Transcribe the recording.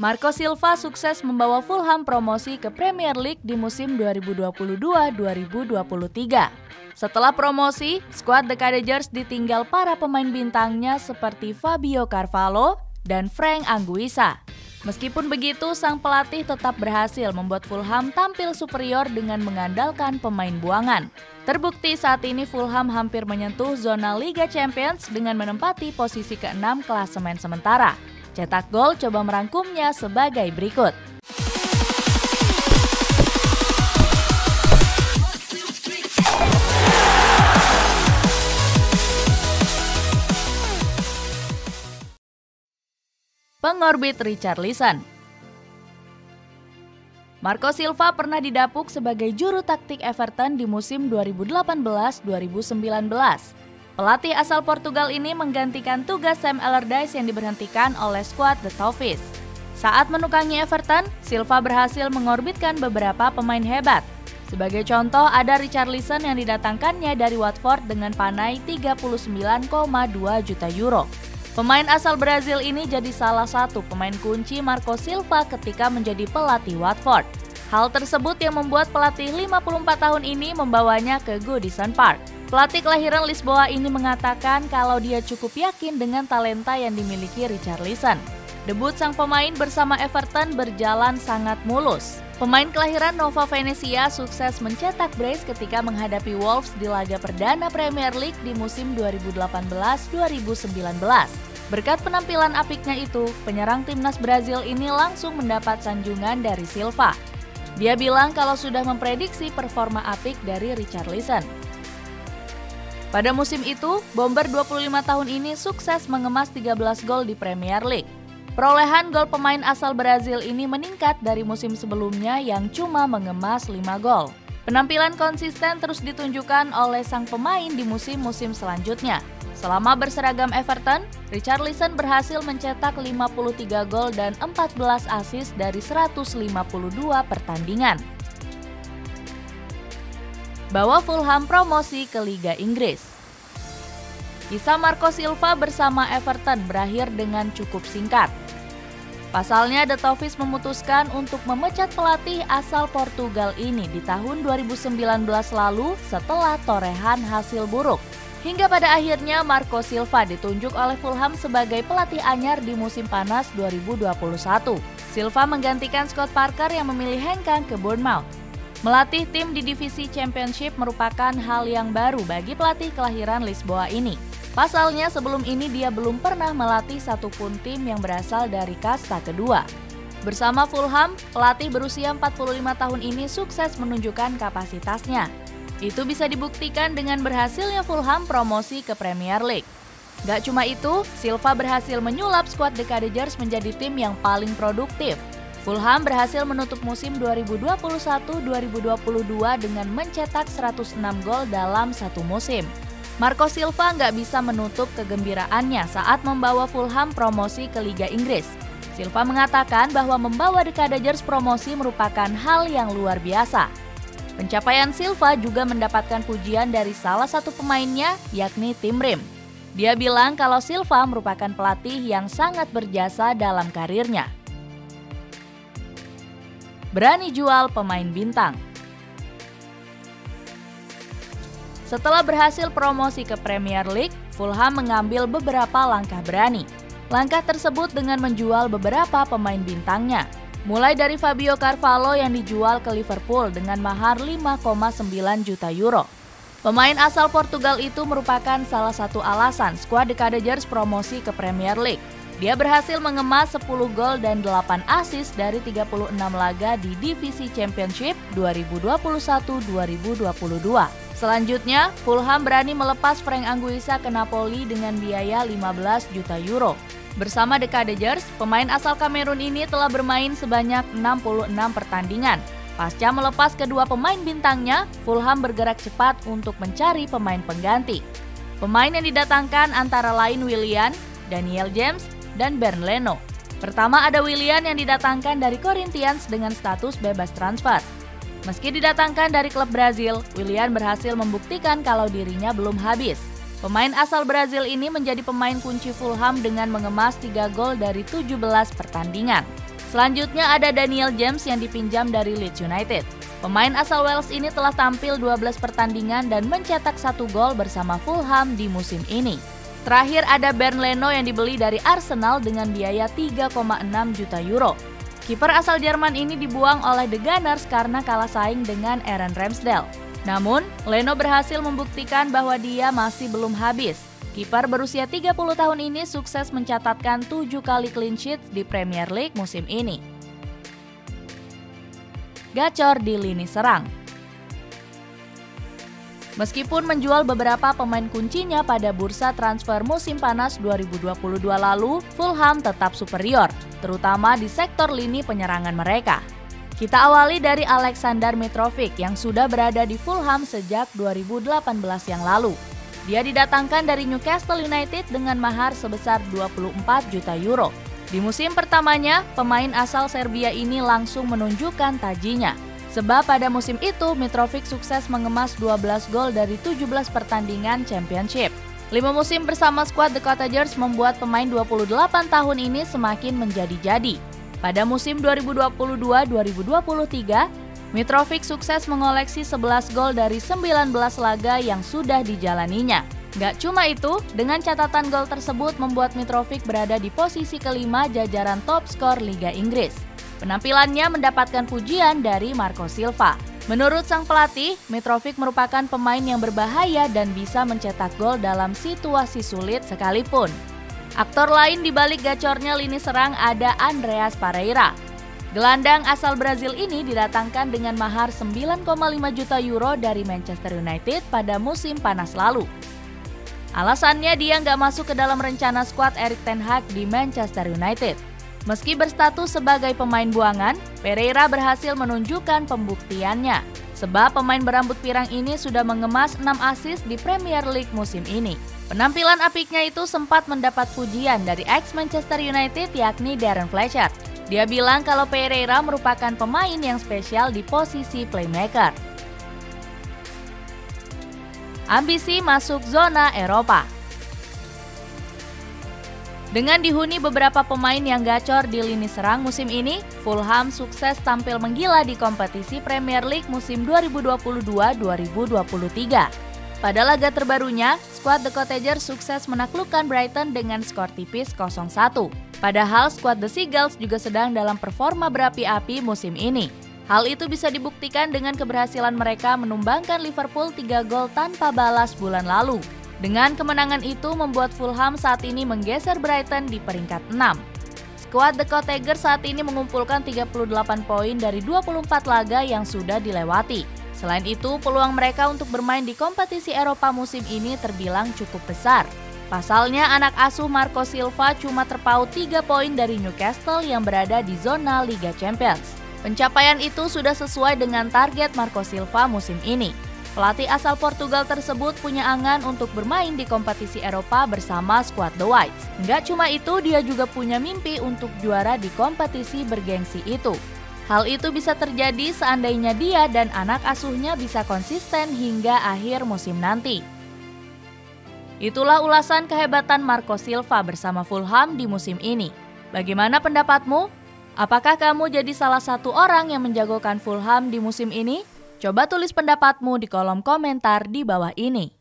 Marco Silva sukses membawa Fulham promosi ke Premier League di musim 2022-2023. Setelah promosi, skuad The Cadagers ditinggal para pemain bintangnya seperti Fabio Carvalho dan Frank Anguissa. Meskipun begitu, sang pelatih tetap berhasil membuat Fulham tampil superior dengan mengandalkan pemain buangan. Terbukti saat ini Fulham hampir menyentuh zona Liga Champions dengan menempati posisi ke-6 klasemen sementara. Cetak Gol coba merangkumnya sebagai berikut. Pengorbit Richarlison. Marco Silva pernah didapuk sebagai juru taktik Everton di musim 2018-2019. Pelatih asal Portugal ini menggantikan tugas Sam Allardyce yang diberhentikan oleh skuad The Toffees. Saat menukangi Everton, Silva berhasil mengorbitkan beberapa pemain hebat. Sebagai contoh, ada Richarlison yang didatangkannya dari Watford dengan panai 39,2 juta euro. Pemain asal Brazil ini jadi salah satu pemain kunci Marco Silva ketika menjadi pelatih Watford. Hal tersebut yang membuat pelatih 54 tahun ini membawanya ke Goodison Park. Pelatih kelahiran Lisboa ini mengatakan kalau dia cukup yakin dengan talenta yang dimiliki Richarlison. Debut sang pemain bersama Everton berjalan sangat mulus. Pemain kelahiran Nova Venezia sukses mencetak brace ketika menghadapi Wolves di laga perdana Premier League di musim 2018-2019. Berkat penampilan apiknya itu, penyerang timnas Brazil ini langsung mendapat sanjungan dari Silva. Dia bilang kalau sudah memprediksi performa apik dari Richarlison. Pada musim itu, Bomber 25 tahun ini sukses mengemas 13 gol di Premier League. Perolehan gol pemain asal Brazil ini meningkat dari musim sebelumnya yang cuma mengemas 5 gol. Penampilan konsisten terus ditunjukkan oleh sang pemain di musim-musim selanjutnya. Selama berseragam Everton, Richarlison berhasil mencetak 53 gol dan 14 assist dari 152 pertandingan. Bawa Fulham promosi ke Liga Inggris. Kisah Marco Silva bersama Everton berakhir dengan cukup singkat. Pasalnya, The Toffees memutuskan untuk memecat pelatih asal Portugal ini di tahun 2019 lalu setelah torehan hasil buruk. Hingga pada akhirnya Marco Silva ditunjuk oleh Fulham sebagai pelatih anyar di musim panas 2021. Silva menggantikan Scott Parker yang memilih hengkang ke Bournemouth. Melatih tim di divisi Championship merupakan hal yang baru bagi pelatih kelahiran Lisboa ini. Pasalnya sebelum ini dia belum pernah melatih satupun tim yang berasal dari kasta kedua. Bersama Fulham, pelatih berusia 45 tahun ini sukses menunjukkan kapasitasnya. Itu bisa dibuktikan dengan berhasilnya Fulham promosi ke Premier League. Gak cuma itu, Silva berhasil menyulap skuad The Cadagers menjadi tim yang paling produktif. Fulham berhasil menutup musim 2021-2022 dengan mencetak 106 gol dalam satu musim. Marco Silva nggak bisa menutup kegembiraannya saat membawa Fulham promosi ke Liga Inggris. Silva mengatakan bahwa membawa The Cadagers promosi merupakan hal yang luar biasa. Pencapaian Silva juga mendapatkan pujian dari salah satu pemainnya, yakni Tim Ream. Dia bilang kalau Silva merupakan pelatih yang sangat berjasa dalam karirnya. Berani jual pemain bintang. Setelah berhasil promosi ke Premier League, Fulham mengambil beberapa langkah berani. Langkah tersebut dengan menjual beberapa pemain bintangnya. Mulai dari Fabio Carvalho yang dijual ke Liverpool dengan mahar 5,9 juta euro. Pemain asal Portugal itu merupakan salah satu alasan skuad The Cadagers promosi ke Premier League. Dia berhasil mengemas 10 gol dan 8 assist dari 36 laga di divisi Championship 2021-2022. Selanjutnya, Fulham berani melepas Frank Anguissa ke Napoli dengan biaya 15 juta euro. Bersama The Cadagers, pemain asal Kamerun ini telah bermain sebanyak 66 pertandingan. Pasca melepas kedua pemain bintangnya, Fulham bergerak cepat untuk mencari pemain pengganti. Pemain yang didatangkan antara lain Willian, Daniel James, dan Bernd Leno. Pertama ada Willian yang didatangkan dari Corinthians dengan status bebas transfer. Meski didatangkan dari klub Brazil, Willian berhasil membuktikan kalau dirinya belum habis. Pemain asal Brazil ini menjadi pemain kunci Fulham dengan mengemas 3 gol dari 17 pertandingan. Selanjutnya ada Daniel James yang dipinjam dari Leeds United. Pemain asal Wales ini telah tampil 12 pertandingan dan mencetak 1 gol bersama Fulham di musim ini. Terakhir ada Bernd Leno yang dibeli dari Arsenal dengan biaya 3,6 juta euro. Kiper asal Jerman ini dibuang oleh The Gunners karena kalah saing dengan Aaron Ramsdale. Namun, Leno berhasil membuktikan bahwa dia masih belum habis. Kiper berusia 30 tahun ini sukses mencatatkan 7 kali clean sheet di Premier League musim ini. Gacor di lini serang. Meskipun menjual beberapa pemain kuncinya pada bursa transfer musim panas 2022 lalu, Fulham tetap superior, terutama di sektor lini penyerangan mereka. Kita awali dari Aleksandar Mitrovic yang sudah berada di Fulham sejak 2018 yang lalu. Dia didatangkan dari Newcastle United dengan mahar sebesar 24 juta euro. Di musim pertamanya, pemain asal Serbia ini langsung menunjukkan tajinya. Sebab pada musim itu, Mitrovic sukses mengemas 12 gol dari 17 pertandingan Championship. 5 musim bersama skuad The Cottagers membuat pemain 28 tahun ini semakin menjadi-jadi. Pada musim 2022-2023, Mitrovic sukses mengoleksi 11 gol dari 19 laga yang sudah dijalaninya. Gak cuma itu, dengan catatan gol tersebut membuat Mitrovic berada di posisi kelima jajaran top skor Liga Inggris. Penampilannya mendapatkan pujian dari Marco Silva. Menurut sang pelatih, Mitrovic merupakan pemain yang berbahaya dan bisa mencetak gol dalam situasi sulit sekalipun. Aktor lain di balik gacornya lini serang ada Andreas Pereira. Gelandang asal Brazil ini didatangkan dengan mahar 9,5 juta euro dari Manchester United pada musim panas lalu. Alasannya dia nggak masuk ke dalam rencana skuad Erik ten Hag di Manchester United. Meski berstatus sebagai pemain buangan, Pereira berhasil menunjukkan pembuktiannya. Sebab pemain berambut pirang ini sudah mengemas 6 assist di Premier League musim ini. Penampilan apiknya itu sempat mendapat pujian dari ex-Manchester United yakni Darren Fletcher. Dia bilang kalau Pereira merupakan pemain yang spesial di posisi playmaker. Ambisi masuk zona Eropa. Dengan dihuni beberapa pemain yang gacor di lini serang musim ini, Fulham sukses tampil menggila di kompetisi Premier League musim 2022-2023. Pada laga terbarunya, skuad The Cottagers sukses menaklukkan Brighton dengan skor tipis 0-1. Padahal skuad The Seagulls juga sedang dalam performa berapi-api musim ini. Hal itu bisa dibuktikan dengan keberhasilan mereka menumbangkan Liverpool 3 gol tanpa balas bulan lalu. Dengan kemenangan itu membuat Fulham saat ini menggeser Brighton di peringkat 6. Skuad The Cottagers saat ini mengumpulkan 38 poin dari 24 laga yang sudah dilewati. Selain itu, peluang mereka untuk bermain di kompetisi Eropa musim ini terbilang cukup besar. Pasalnya, anak asuh Marco Silva cuma terpaut 3 poin dari Newcastle yang berada di zona Liga Champions. Pencapaian itu sudah sesuai dengan target Marco Silva musim ini. Pelatih asal Portugal tersebut punya angan untuk bermain di kompetisi Eropa bersama skuad The Whites. Nggak cuma itu, dia juga punya mimpi untuk juara di kompetisi bergengsi itu. Hal itu bisa terjadi seandainya dia dan anak asuhnya bisa konsisten hingga akhir musim nanti. Itulah ulasan kehebatan Marco Silva bersama Fulham di musim ini. Bagaimana pendapatmu? Apakah kamu jadi salah satu orang yang menjagokan Fulham di musim ini? Coba tulis pendapatmu di kolom komentar di bawah ini.